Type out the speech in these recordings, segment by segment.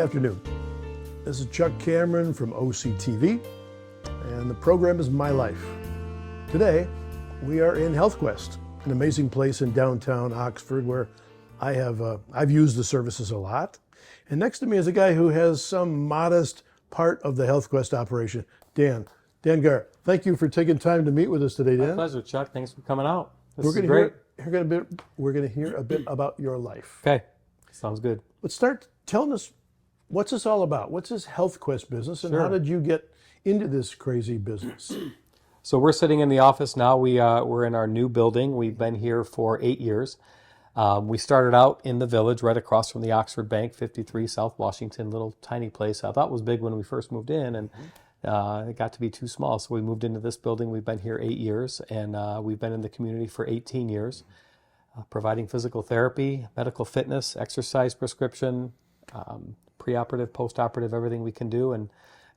afternoon. This is Chuck Cameron from OCTV, and the program is My Life. Today, we are in HealthQuest, an amazing place in downtown Oxford where I've used the services a lot. And next to me is a guy who has some modest part of the HealthQuest operation, Dan Garr. Thank you for taking time to meet with us today, Dan. My pleasure, Chuck. Thanks for coming out. We're going to hear a bit about your life. Okay, sounds good. Let's start telling us, what's this all about? What's this HealthQuest business, and Sure. how did you get into this crazy business? So we're sitting in the office now. We're in our new building. We've been here for 8 years. We started out in the village right across from the Oxford Bank, 53 South Washington, little tiny place. I thought it was big when we first moved in, and it got to be too small. So we moved into this building. We've been here 8 years, and we've been in the community for 18 years, providing physical therapy, medical fitness, exercise prescription, preoperative, postoperative, everything we can do, and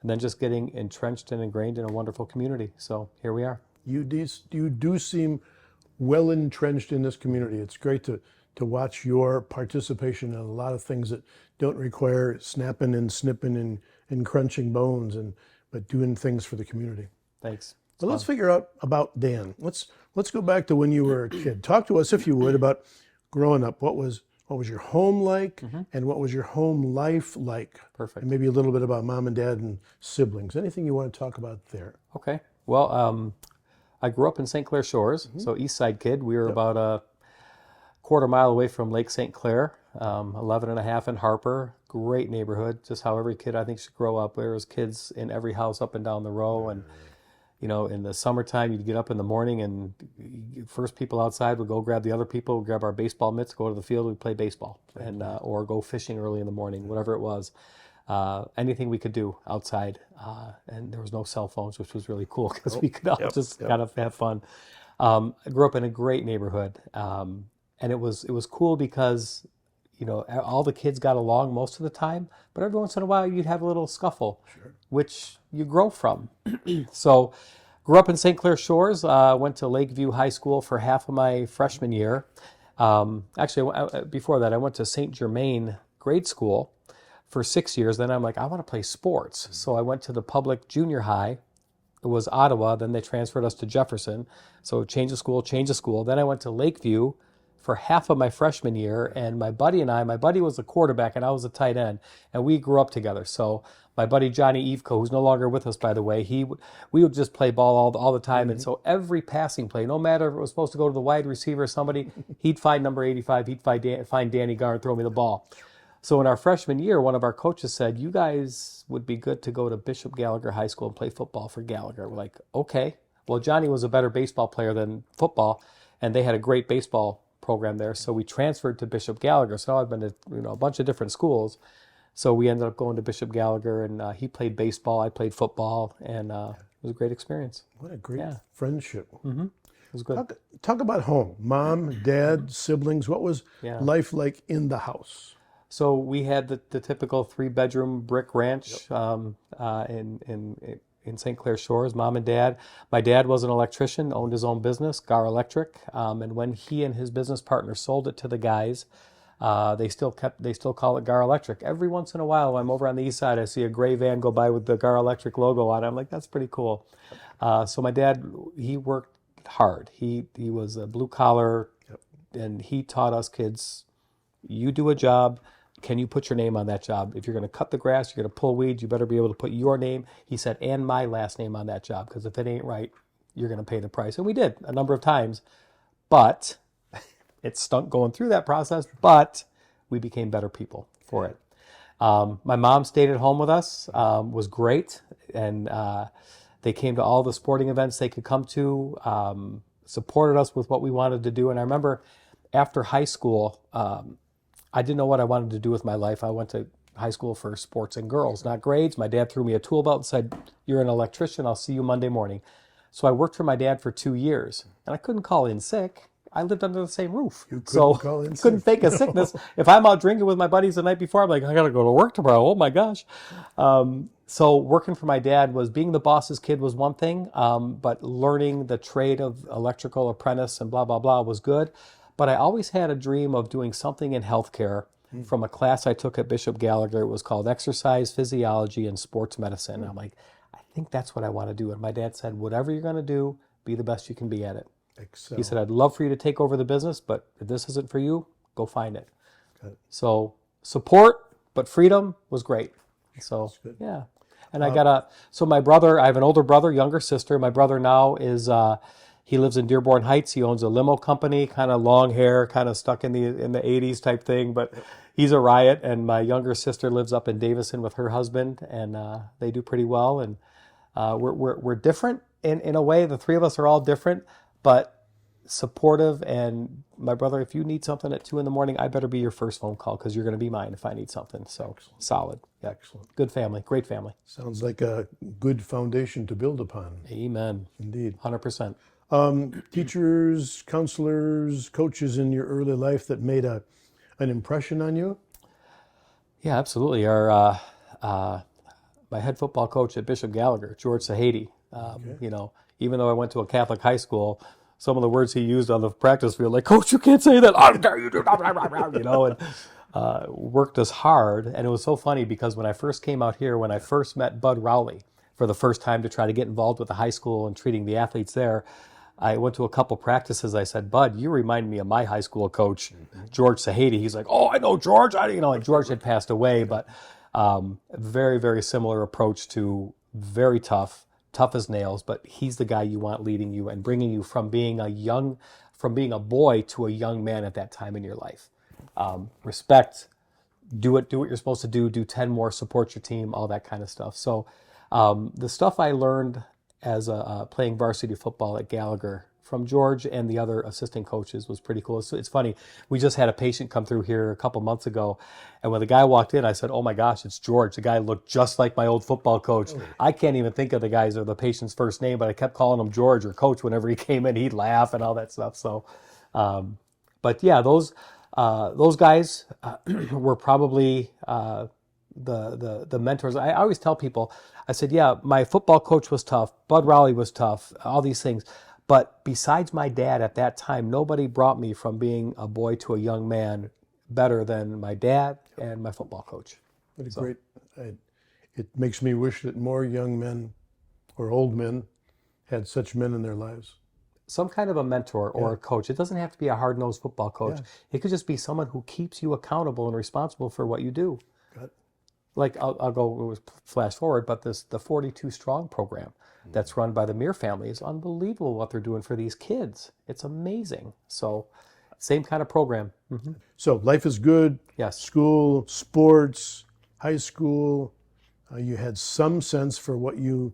then just getting entrenched and ingrained in a wonderful community. So here we are. You do seem well entrenched in this community. It's great to watch your participation in a lot of things that don't require snapping and snipping and crunching bones, but doing things for the community. Thanks. So let's figure out about Dan. Let's go back to when you were a kid. Talk to us, if you would, about growing up. What was your home like, and what was your home life like? Perfect. And maybe a little bit about mom and dad and siblings. Anything you want to talk about there? Okay. Well, I grew up in St. Clair Shores, so East Side kid. We were about a quarter mile away from Lake St. Clair, 11 and a half in Harper. Great neighborhood, just how every kid I think should grow up. There was kids in every house up and down the row, and you know, in the summertime, you'd get up in the morning and first people outside would go grab the other people, would grab our baseball mitts, go to the field, we'd play baseball, and or go fishing early in the morning, whatever it was. Anything we could do outside, and there was no cell phones, which was really cool because we could all kind of have fun. I grew up in a great neighborhood, and it was cool because, you know, all the kids got along most of the time, but every once in a while you'd have a little scuffle, which you grow from. So grew up in St. Clair Shores, went to Lakeview High School for half of my freshman year. Actually, before that, I went to St. Germain grade school for 6 years. Then I'm like, I want to play sports. So I went to the public junior high. It was Ottawa. Then they transferred us to Jefferson. So change of school. Then I went to Lakeview for half of my freshman year, and my buddy was a quarterback and I was a tight end, and we grew up together. So my buddy Johnny Evco, who's no longer with us, by the way, we would just play ball all the time. And so every passing play, no matter if it was supposed to go to the wide receiver or somebody, he'd find number 85, he'd find Danny Garr and throw me the ball. So in our freshman year, one of our coaches said, you guys would be good to go to Bishop Gallagher High School and play football for Gallagher. We're like, okay. Well, Johnny was a better baseball player than football, and they had a great baseball program there. So we transferred to Bishop Gallagher. So I've been to a bunch of different schools. So we ended up going to Bishop Gallagher, and he played baseball, I played football, and it was a great experience. What a great friendship. It was good. Talk about home. Mom, dad, siblings. What was life like in the house? So we had the typical 3-bedroom brick ranch in St. Clair Shores. Mom and dad. My dad was an electrician, owned his own business, Garr Electric. And when he and his business partner sold it to the guys, they still call it Garr Electric. Every once in a while, I'm over on the east side, I see a gray van go by with the Garr Electric logo on it. I'm like, that's pretty cool. So my dad, he worked hard. He was a blue collar, and he taught us kids, you do a job. Can you put your name on that job? If you're going to cut the grass, you're going to pull weeds, you better be able to put your name, he said, and my last name on that job, because if it ain't right, you're going to pay the price. And we did a number of times, but it stunk going through that process, but we became better people for it. My mom stayed at home with us, was great, and they came to all the sporting events they could come to, supported us with what we wanted to do. And I remember after high school, I didn't know what I wanted to do with my life. I went to high school for sports and girls, not grades. My dad threw me a tool belt and said, you're an electrician, I'll see you Monday morning. So I worked for my dad for 2 years, and I couldn't call in sick. I lived under the same roof. Couldn't fake a sickness. If I'm out drinking with my buddies the night before, I'm like, I got to go to work tomorrow. Oh my gosh. So working for my dad was, being the boss's kid was one thing, but learning the trade of electrical apprentice and blah, blah, blah was good. But I always had a dream of doing something in healthcare from a class I took at Bishop Gallagher. It was called Exercise Physiology and Sports Medicine. And I'm like, I think that's what I want to do. And my dad said, whatever you're going to do, be the best you can be at it. Excel. He said, I'd love for you to take over the business, but if this isn't for you, go find it. Got it. So support, but freedom was great. So, yeah. And so my brother, I have an older brother, younger sister. My brother now is, he lives in Dearborn Heights. He owns a limo company, kind of long hair, kind of stuck in the 80s type thing, but he's a riot. And my younger sister lives up in Davison with her husband, and they do pretty well. And we're different in a way. The three of us are all different, but supportive. And my brother, if you need something at 2 a.m, I better be your first phone call, because you're going to be mine if I need something. So excellent. Solid. Yeah. Excellent. Good family. Great family. Sounds like a good foundation to build upon. Amen. Indeed. 100%. Teachers, counselors, coaches in your early life that made an impression on you? Yeah, absolutely. Our my head football coach at Bishop Gallagher, George Sahady. You know, even though I went to a Catholic high school, some of the words he used on the practice field, like, "Coach, you can't say that. How dare you do that?" You know, and worked us hard. And it was so funny because when I first came out here, when I first met Bud Rowley for the first time to try to get involved with the high school and treating the athletes there, I went to a couple practices. I said, "Bud, you remind me of my high school coach, George Sahady." He's like, "Oh, I know George." And George had passed away, but very, very similar approach to very tough as nails. But he's the guy you want leading you and bringing you from being a boy to a young man at that time in your life. Respect, do what you're supposed to do 10 more, support your team, all that kind of stuff. So the stuff I learned as playing varsity football at Gallagher from George and the other assistant coaches was pretty cool. It's funny. We just had a patient come through here a couple months ago, and when the guy walked in, I said, "Oh my gosh, it's George." The guy looked just like my old football coach. Oh. I can't even think of the patient's first name, but I kept calling him George or Coach whenever he came in. He'd laugh and all that stuff. So, but yeah, those guys were probably the mentors. I always tell people, I said, yeah, my football coach was tough. Bud Rowley was tough, all these things. But besides my dad at that time, nobody brought me from being a boy to a young man better than my dad and my football coach. What a great, it makes me wish that more young men or old men had such men in their lives. Some kind of a mentor or a coach. It doesn't have to be a hard-nosed football coach. Yeah. It could just be someone who keeps you accountable and responsible for what you do. Got it. Like I'll go flash forward, but the 42 Strong program that's run by the Meir family is unbelievable what they're doing for these kids. It's amazing. So same kind of program. Mm-hmm. So life is good. Yes. School, sports, high school. You had some sense for what you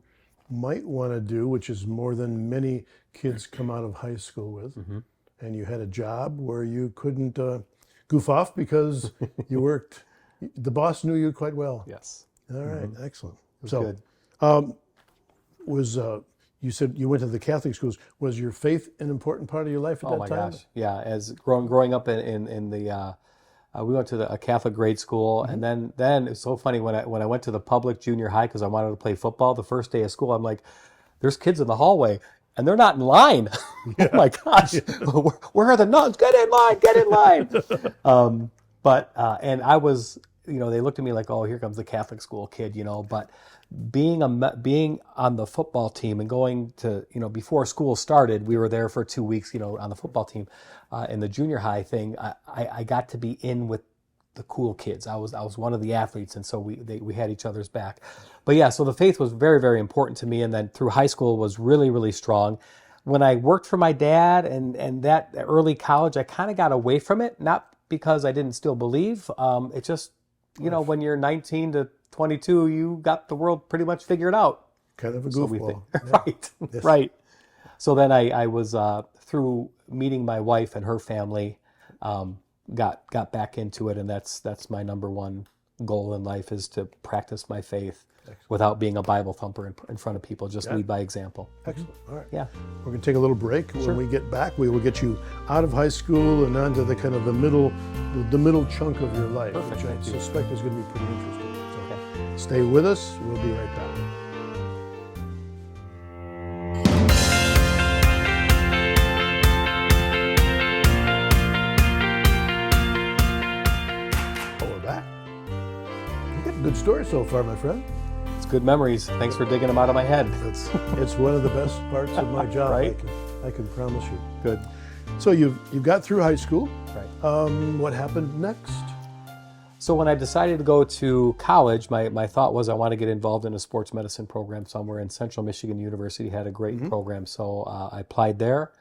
might want to do, which is more than many kids come out of high school with. Mm-hmm. And you had a job where you couldn't goof off because you worked. The boss knew you quite well. Yes. All right. Mm-hmm. Excellent. Good. You said you went to the Catholic schools. Was your faith an important part of your life at that time? Oh my gosh. Yeah. As growing up in the, we went to a Catholic grade school, mm-hmm. and then it's so funny when I went to the public junior high because I wanted to play football. The first day of school, I'm like, there's kids in the hallway. And they're not in line. Yeah. Oh my gosh! Yeah. Where are the nuns? Get in line! Get in line! And I was, they looked at me like, oh, here comes the Catholic school kid, But being on the football team and going to, before school started, we were there for 2 weeks, on the football team, in the junior high thing. I got to be in with the cool kids. I was one of the athletes, and so we had each other's back. But yeah, so the faith was very, very important to me, and then through high school was really, really strong. When I worked for my dad and that early college, I kind of got away from it, not because I didn't still believe. It just, when you're 19 to 22, you got the world pretty much figured out. Kind of a goofball. Yeah. Right, yes. Right. So then I was, through meeting my wife and her family, got back into it, and that's my number one goal in life, is to practice my faith. Excellent. Without being a Bible thumper in front of people, just lead by example. Excellent. All right. Yeah. We're going to take a little break. Sure. When we get back, we will get you out of high school and onto the kind of the middle chunk of your life, Perfect. which I suspect is going to be pretty interesting. So okay. Stay with us. We'll be right back. story so far, my friend. It's good memories. Thanks for digging them out of my head. It's one of the best parts of my job. Right? I can promise you. Good. So you got through high school. Right. What happened next? So when I decided to go to college, my thought was I want to get involved in a sports medicine program somewhere, and Central Michigan University had a great program. So I applied there,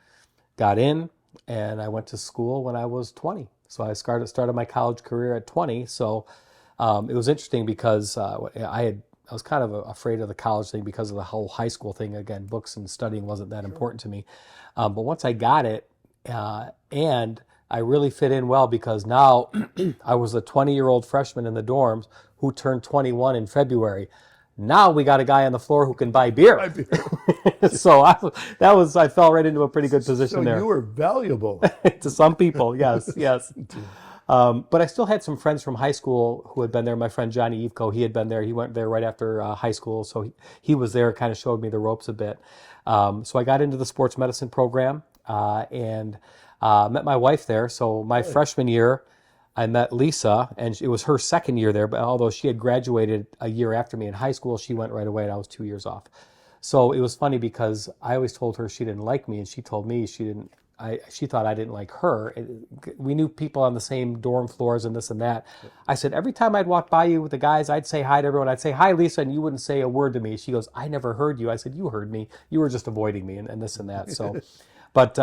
got in, and I went to school when I was 20. So I started my college career at 20. So it was interesting because I was kind of afraid of the college thing because of the whole high school thing. Again, books and studying wasn't that important to me. But once I got it, and I really fit in well because now I was a 20-year-old freshman in the dorms who turned 21 in February. Now we got a guy on the floor who can buy beer. So I fell right into a pretty good position there. So you were valuable. To some people, yes. But I still had some friends from high school who had been there. My friend Johnny Evco, he had been there. He went there right after high school. So he was there, kind of showed me the ropes a bit. So I got into the sports medicine program and met my wife there. So my freshman year, I met Lisa, and it was her second year there. But although she had graduated a year after me in high school, she went right away, and I was 2 years off. So it was funny because I always told her she didn't like me, and she told me she thought I didn't like her. We knew people on the same dorm floors and this and that. I said, every time I'd walk by you with the guys, I'd say hi to everyone. I'd say, hi, Lisa, and you wouldn't say a word to me. She goes, I never heard you. I said, you heard me. You were just avoiding me and this and that. So, but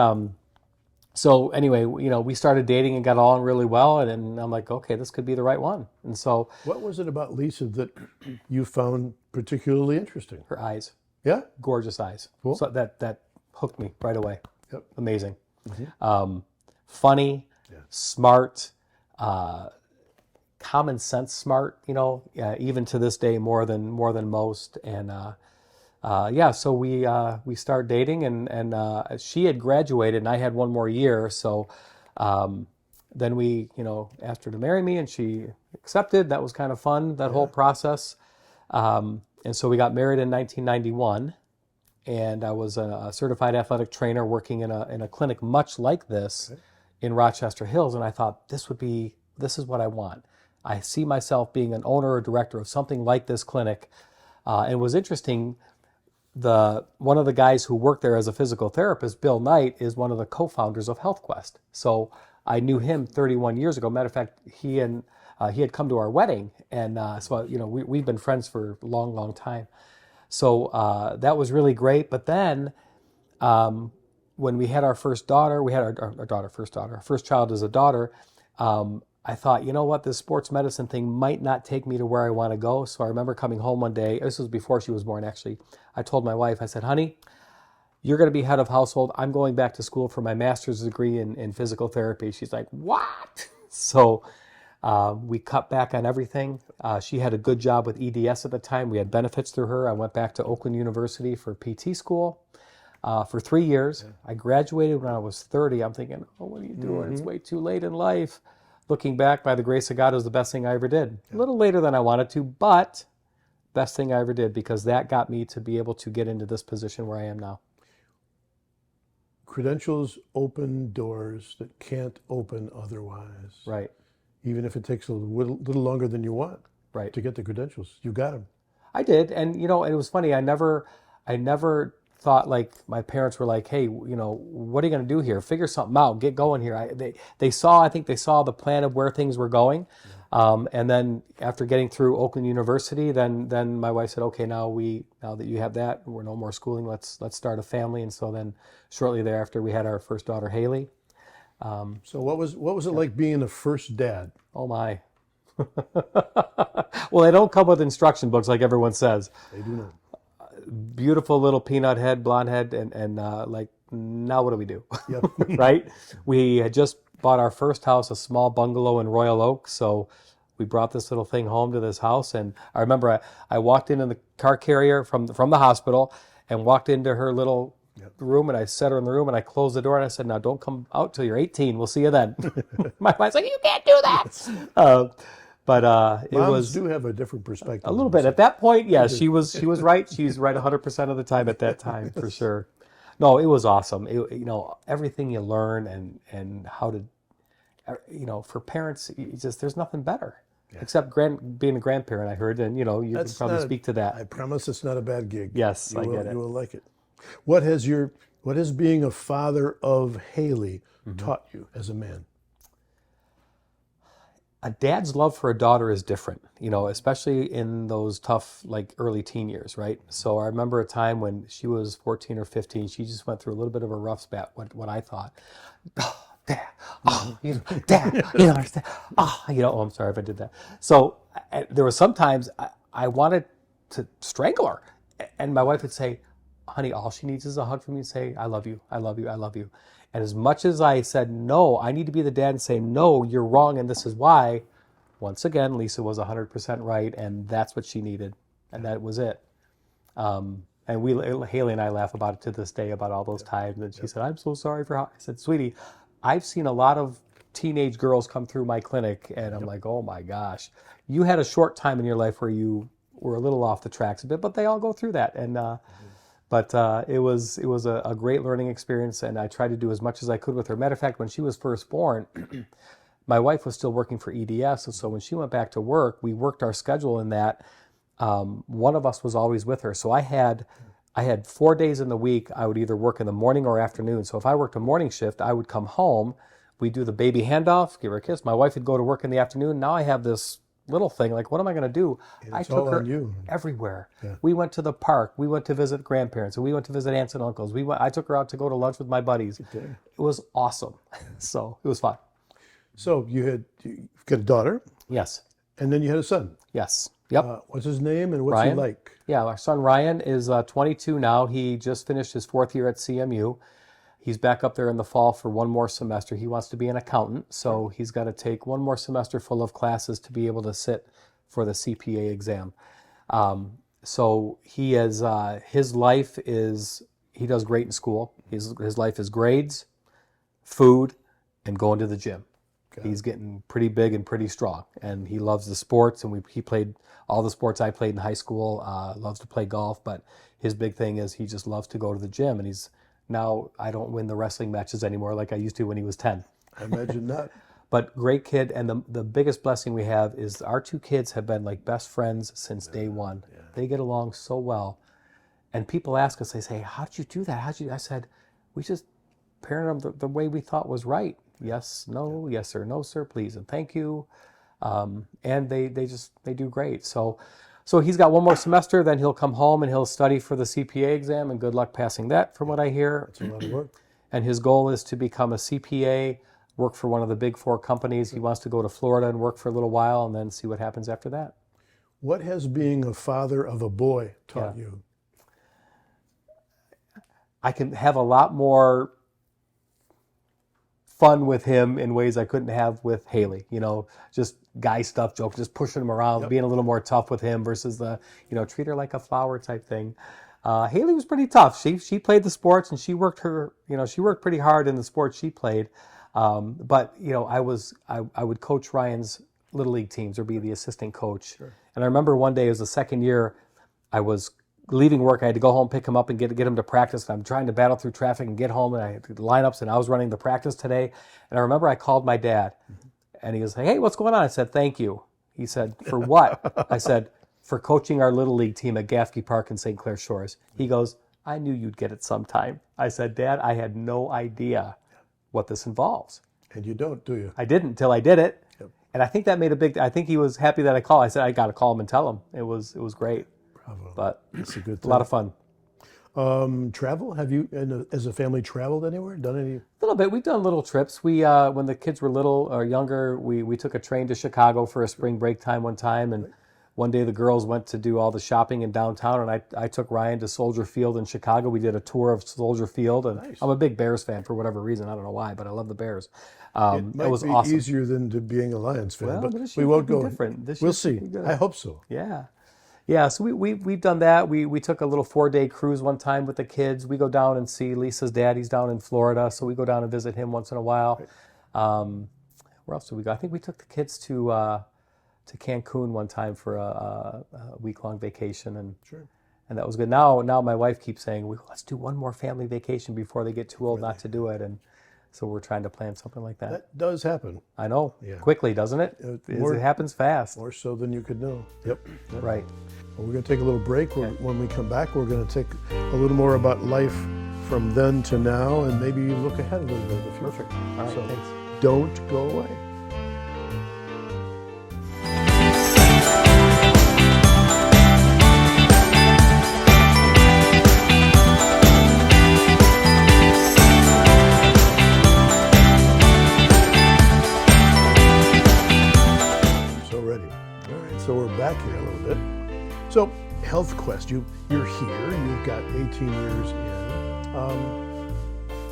so anyway, we started dating and got along really well. And I'm like, okay, this could be the right one. And so. What was it about Lisa that you found particularly interesting? Her eyes. Yeah? Gorgeous eyes. Cool. So that hooked me right away. Yep. Amazing. Funny, smart, common sense smart, even to this day more than most. And so we started dating, and she had graduated and I had one more year. So then we, asked her to marry me, and she accepted. That was kind of fun, that whole process. And so we got married in 1991. And I was a certified athletic trainer working in a clinic much like this in Rochester Hills. And I thought, this is what I want. I see myself being an owner or director of something like this clinic. And it was interesting, one of the guys who worked there as a physical therapist, Bill Knight, is one of the co-founders of HealthQuest. So I knew him 31 years ago. Matter of fact, he had come to our wedding. And so we've been friends for a long, long time. So that was really great. But then when we had our first daughter, we had our first child as a daughter, I thought, you know what, this sports medicine thing might not take me to where I want to go. So I remember coming home one day, this was before she was born actually, I told my wife, I said, honey, you're going to be head of household. I'm going back to school for my master's degree in physical therapy. She's like, what? So we cut back on everything. She had a good job with EDS at the time. We had benefits through her. I went back to Oakland University for PT school for 3 years. I graduated when I was 30. I'm thinking, oh, what are you doing? It's way too late in life. Looking back, by the grace of God, it was the best thing I ever did. A little later than I wanted to, but best thing I ever did, because that got me to be able to get into this position where I am now. Credentials open doors that can't open otherwise. Right. Even if it takes a little longer than you want to get the credentials. You got them. I did. And, and it was funny. I never thought like my parents were like, hey, what are you going to do here? Figure something out. Get going here. I think they saw the plan of where things were going. And then after getting through Oakland University, then my wife said, okay, now that you have that, we're no more schooling. Let's start a family. And so then shortly thereafter, we had our first daughter, Haley. So what was it like being a first dad? Oh my. Well, they don't come with instruction books like everyone says. They do not. Beautiful little peanut head, blonde head, and like, now what do we do? Yep. Right? We had just bought our first house, a small bungalow in Royal Oak. So we brought this little thing home to this house. And I remember I walked in the car carrier from the hospital and walked into her little room, and I set her in the room, and I closed the door, and I said, now don't come out till you're 18. We'll see you then. My wife's like, you can't do that. But it Moms do have a different perspective. A little bit. At that point, yeah, she was right. She's right 100% of the time at that time, for sure. No, it was awesome. Everything you learn and how to, for parents, there's nothing better. except being a grandparent, I heard, and you can That's probably not. speak to that. I promise it's not a bad gig. Yes, I get You it. will like it. What has being a father of Haley taught you as a man? A dad's love for a daughter is different, especially in those tough, like early teen years, right? So I remember a time when she was 14 or 15, she just went through a little bit of a rough spat, what I thought. Oh, dad, dad, you don't understand. Oh, I'm sorry if I did that. So there were sometimes I wanted to strangle her. And my wife would say, honey, all she needs is a hug from you and say, I love you, I love you, I love you. And as much as I said, no, I need to be the dad and say, no, you're wrong and this is why, once again, Lisa was 100% right and that's what she needed. And that was it. And Haley and I laugh about it to this day, about all those times. And she said, I'm so sorry for how, I said, sweetie, I've seen a lot of teenage girls come through my clinic and I'm like, oh my gosh, you had a short time in your life where you were a little off the tracks a bit, but they all go through that. And, But it was a great learning experience, and I tried to do as much as I could with her. Matter of fact, when she was first born, my wife was still working for EDS, and so when she went back to work, we worked our schedule in that one of us was always with her. So I had 4 days in the week. I would either work in the morning or afternoon. So if I worked a morning shift, I would come home. We'd do the baby handoff, give her a kiss. My wife would go to work in the afternoon. Now I have this little thing, like, what am I going to do? I took her everywhere. Yeah. We went to the park. We went to visit grandparents. And we went to visit aunts and uncles. I took her out to go to lunch with my buddies. It was awesome. So it was fun. So you've got a daughter. Yes. And then you had a son. Yes. Yep. What's his name and what's Ryan. he like? Yeah, our son Ryan is 22 now. He just finished his 4th year at CMU. He's back up there in the fall for one more semester. He wants to be an accountant, so he's got to take one more semester full of classes to be able to sit for the CPA exam. So he is, his life is, he does great in school. His life is grades, food, and going to the gym. He's getting pretty big and pretty strong, and he loves the sports, and he played all the sports I played in high school, loves to play golf, but his big thing is he just loves to go to the gym, and now I don't win the wrestling matches anymore like I used to when he was 10. I imagine not. But great kid, and the biggest blessing we have is our 2 kids have been like best friends since day one. Yeah. They get along so well. And people ask us, they say, how did you do that? I said, we just parented them the way we thought was right. Yes, no, yes sir, no sir, please, and thank you. And they do great. So he's got one more semester, then he'll come home and he'll study for the CPA exam, and good luck passing that, from what I hear. That's a lot of work. And his goal is to become a CPA, work for one of the big 4 companies. He wants to go to Florida and work for a little while and then see what happens after that. What has being a father of a boy taught you? I can have a lot more fun with him in ways I couldn't have with Haley. Just guy stuff, joke, just pushing him around, being a little more tough with him versus the, treat her like a flower type thing. Haley was pretty tough. She played the sports and she worked pretty hard in the sports she played. But I would coach Ryan's little league teams or be the assistant coach. Sure. And I remember one day, it was the second year, I was leaving work. I had to go home, pick him up, and get him to practice. And I'm trying to battle through traffic and get home, and I had lineups, and I was running the practice today. And I remember I called my dad, and he was like, "Hey, what's going on?" I said, "Thank you." He said, "For what?" I said, "For coaching our little league team at Gaffkey Park in St. Clair Shores." He goes, "I knew you'd get it sometime." I said, "Dad, I had no idea what this involves." And you don't, do you? I didn't until I did it. Yep. And I think that made I think he was happy that I called. I said, I got to call him and tell him. It was great. Bravo. But it's a good thing. A lot of fun. Travel? Have you, as a family, traveled anywhere? Done any? A little bit. We've done little trips. We, when the kids were little or younger, we took a train to Chicago for a spring break time one time. And one day the girls went to do all the shopping in downtown, and I took Ryan to Soldier Field in Chicago. We did a tour of Soldier Field, and nice. I'm a big Bears fan for whatever reason. I don't know why, but I love the Bears. It might was be awesome. easier than being a Lions fan, well, but we won't go. Different. We'll see. I hope so. Yeah. Yeah, so we've done that. We took a little 4-day cruise one time with the kids. We go down and see Lisa's dad. He's down in Florida, so we go down and visit him once in a while. Right. Where else did we go? I think we took the kids to Cancun one time for a week-long vacation, and sure. And that was good. Now my wife keeps saying, let's do one more family vacation before they get too old not to do it. And So we're trying to plan something like that. That does happen. I know. Yeah. Quickly, doesn't it? More- It happens fast. More so than you could know. Yep. Right. Well, we're going to take a little break. When we come back, we're going to take a little more about life from then to now and maybe look ahead a little bit in the future. Perfect. All right, So thanks. don't go away. So ready. All right, so we're back here a little bit. So, Health Quest, you're here, you've got 18 years in.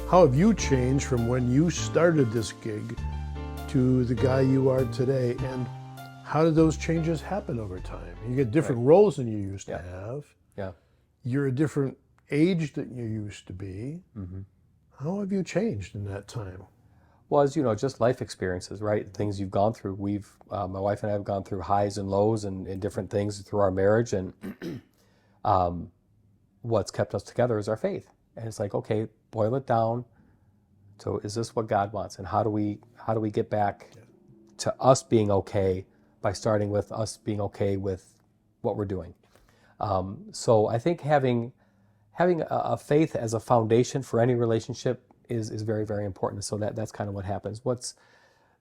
How have you changed from when you started this gig to the guy you are today? And how did those changes happen over time? You get different roles than you used to have. Yeah. You're a different age than you used to be. How have you changed in that time? Well, as you know, just life experiences, right? Things you've gone through. My wife and I have gone through highs and lows and different things through our marriage. And what's kept us together is our faith. And it's like, okay, boil it down. So is this what God wants? And how do we get back to us being okay by starting with us being okay with what we're doing? So I think having a faith as a foundation for any relationship is very, very important. So that's kind of what happens. What's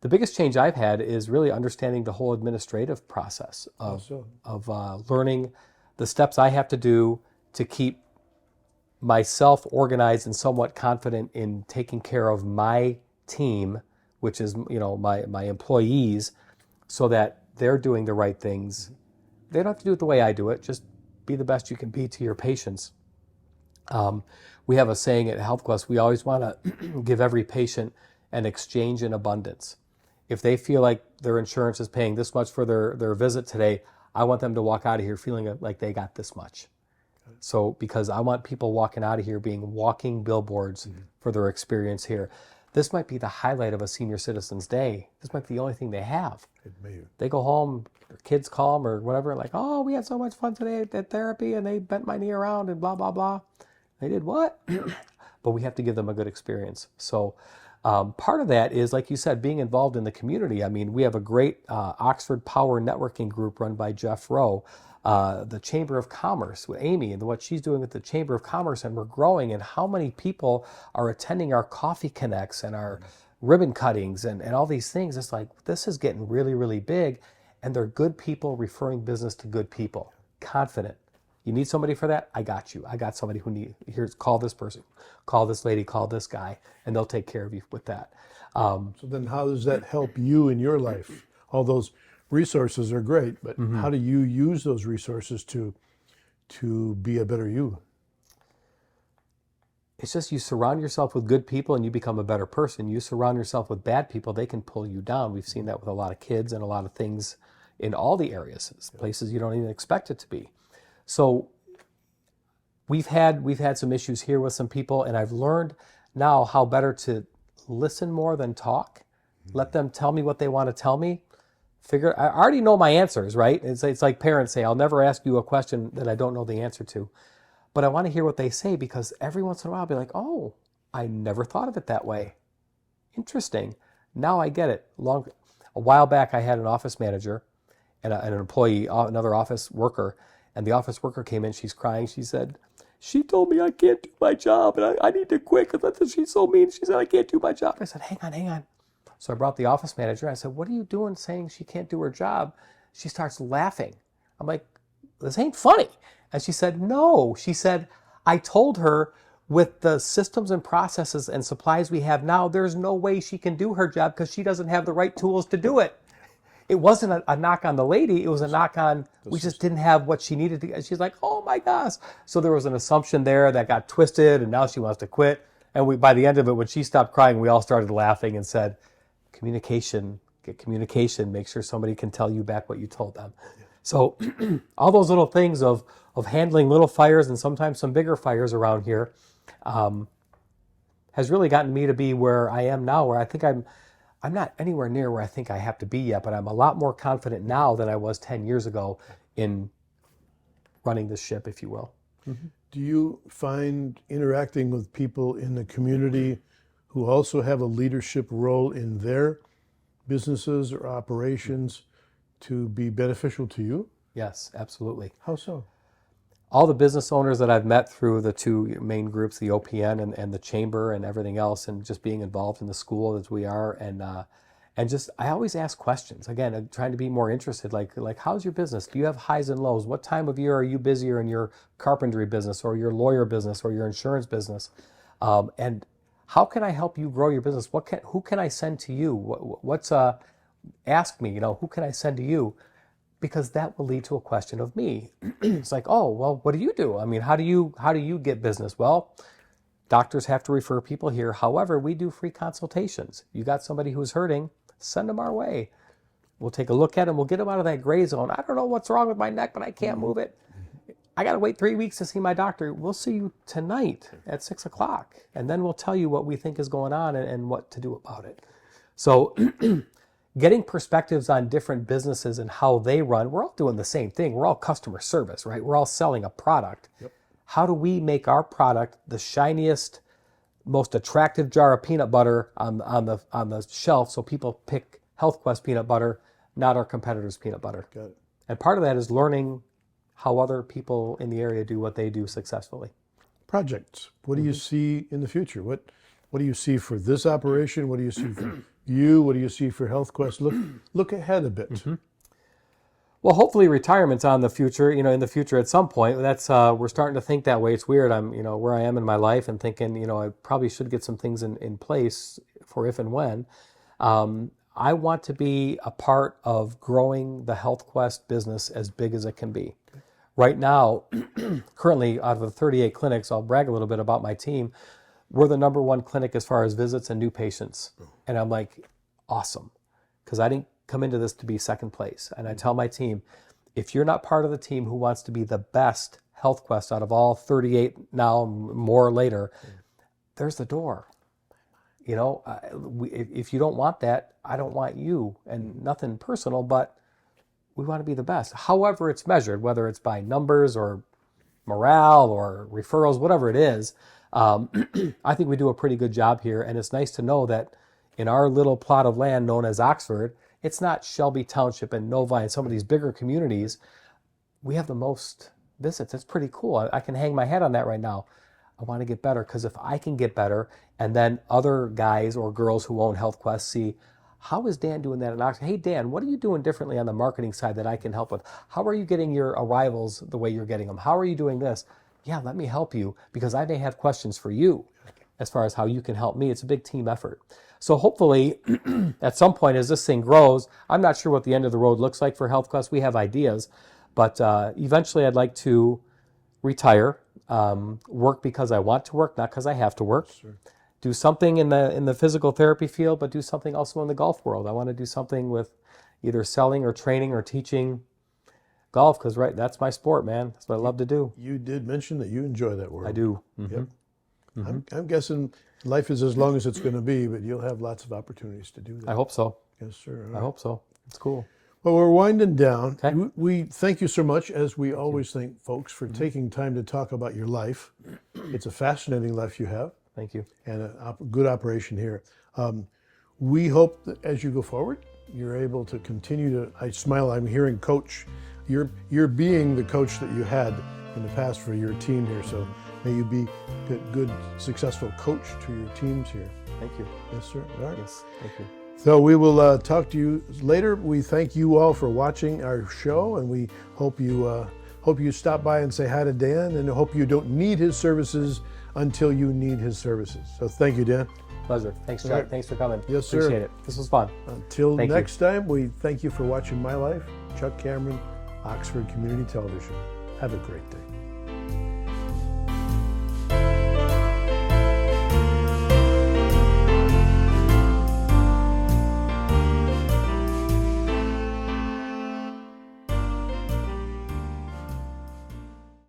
the biggest change I've had is really understanding the whole administrative process of learning the steps I have to do to keep myself organized and somewhat confident in taking care of my team, which is, my employees, so that they're doing the right things. They don't have to do it the way I do it. Just be the best you can be to your patients. We have a saying at HealthQuest, we always want to give every patient an exchange in abundance. If they feel like their insurance is paying this much for their visit today, I want them to walk out of here feeling like they got this much. So, because I want people walking out of here being walking billboards for their experience here. This might be the highlight of a senior citizen's day. This might be the only thing they have. It may. They go home, their kids call them or whatever, like, oh, we had so much fun today at therapy and they bent my knee around and blah, blah, blah. They did what? But we have to give them a good experience. So part of that is, like you said, being involved in the community. I mean, we have a great Oxford Power Networking group run by Jeff Rowe, the Chamber of Commerce with Amy and what she's doing with the Chamber of Commerce, and we're growing, and how many people are attending our coffee connects and our ribbon cuttings and all these things. It's like, this is getting really, really big, and they're good people referring business to good people, confident. You need somebody for that? I got you. I got somebody who here's, call this person, call this lady, call this guy, and they'll take care of you with that. So then how does that help you in your life? All those resources are great, but how do you use those resources to be a better you? It's just you surround yourself with good people and you become a better person. You surround yourself with bad people, they can pull you down. We've seen that with a lot of kids and a lot of things in all the areas, places you don't even expect it to be. So we've had some issues here with some people, and I've learned now how better to listen more than talk. Let them tell me what they want to tell me. I already know my answers, right? It's like parents say, I'll never ask you a question that I don't know the answer to. But I want to hear what they say, because every once in a while I'll be like, oh, I never thought of it that way. Interesting. Now I get it. A while back I had an office manager and an employee, another office worker, and the office worker came in, she's crying. She said, she told me I can't do my job and I need to quit because she's so mean. She said, I can't do my job. I said, hang on. So I brought the office manager. I said, what are you doing saying she can't do her job? She starts laughing. I'm like, this ain't funny. And she said, no. She said, I told her with the systems and processes and supplies we have now, there's no way she can do her job because she doesn't have the right tools to do it. It wasn't a knock on the lady. It was a knock on, we just didn't have what she needed to. And she's like, oh my gosh. So there was an assumption there that got twisted, and now she wants to quit. And by the end of it, when she stopped crying, we all started laughing and said, communication, get communication, make sure somebody can tell you back what you told them. Yeah. So all those little things of handling little fires and sometimes some bigger fires around here has really gotten me to be where I am now, where I think I'm not anywhere near where I think I have to be yet, but I'm a lot more confident now than I was 10 years ago in running this ship, if you will. Do you find interacting with people in the community who also have a leadership role in their businesses or operations to be beneficial to you? Yes, absolutely. How so? All the business owners that I've met through the two main groups, the OPN and the chamber and everything else, and just being involved in the school as we are, and just I always ask questions. Again, I'm trying to be more interested. Like how's your business? Do you have highs and lows? What time of year are you busier in your carpentry business or your lawyer business or your insurance business? And how can I help you grow your business? Who can I send to you? Ask me. Who can I send to you? Because that will lead to a question of me. It's like, oh, well, what do you do? I mean, how do you get business? Well, doctors have to refer people here. However, we do free consultations. You got somebody who's hurting, send them our way. We'll take a look at them. We'll get them out of that gray zone. I don't know what's wrong with my neck, but I can't move it. I got to wait 3 weeks to see my doctor. We'll see you tonight at 6 o'clock. And then we'll tell you what we think is going on and what to do about it. So getting perspectives on different businesses and how they run, we're all doing the same thing. We're all customer service, right? We're all selling a product. Yep. How do we make our product the shiniest, most attractive jar of peanut butter on the shelf so people pick HealthQuest peanut butter, not our competitors' peanut butter? Got it. And part of that is learning how other people in the area do what they do successfully. Projects. What do you see in the future? What do you see for this operation? What do you see for you? What do you see for HealthQuest? Look ahead a bit. Well, hopefully retirement's on the future, in the future at some point. That's we're starting to think that way. It's weird. I'm, where I am in my life and thinking, I probably should get some things in place for if and when. I want to be a part of growing the HealthQuest business as big as it can be. Right now, currently out of the 38 clinics, I'll brag a little bit about my team. We're the number one clinic as far as visits and new patients. And I'm like, awesome. Because I didn't come into this to be second place. And I tell my team, if you're not part of the team who wants to be the best HealthQuest out of all 38 now, more later, there's the door. If you don't want that, I don't want you. And nothing personal, but we want to be the best. However it's measured, whether it's by numbers or morale or referrals, whatever it is, I think we do a pretty good job here. And it's nice to know that in our little plot of land known as Oxford, it's not Shelby Township and Novi and some of these bigger communities. We have the most visits. It's pretty cool. I can hang my head on that right now. I want to get better because if I can get better and then other guys or girls who own HealthQuest see, how is Dan doing that in Oxford? Hey, Dan, what are you doing differently on the marketing side that I can help with? How are you getting your arrivals the way you're getting them? How are you doing this? Yeah, let me help you because I may have questions for you as far as how you can help me. It's a big team effort. So hopefully at some point as this thing grows, I'm not sure what the end of the road looks like for HealthQuest. We have ideas, but eventually I'd like to retire, work because I want to work, not because I have to work. Sure. Do something in the physical therapy field, but do something also in the golf world. I want to do something with either selling or training or teaching golf because, right, that's my sport, man. That's what I love to do. You did mention that you enjoy that world. I do. Yep. I'm guessing life is as long as it's going to be, but you'll have lots of opportunities to do that. I hope so. Yes, sir. I hope so. It's cool. Well, we're winding down. Okay. We thank you so much, as we always thank folks, for taking time to talk about your life. It's a fascinating life you have. Thank you. And a good operation here. We hope that as you go forward, you're able to continue to, I smile, I'm hearing coach. You're being the coach that you had in the past for your team here. So may you be a good, successful coach to your teams here. Thank you. Yes, sir. All right. Yes, thank you. So we will talk to you later. We thank you all for watching our show, and we hope you stop by and say hi to Dan, and hope you don't need his services until you need his services. So thank you, Dan. Pleasure. Thanks, Chuck. All right. Thanks for coming. Yes, sir. Appreciate it. This was fun. Until Thank next time, we thank you for watching My Life. Chuck Cameron, Oxford Community Television. Have a great day.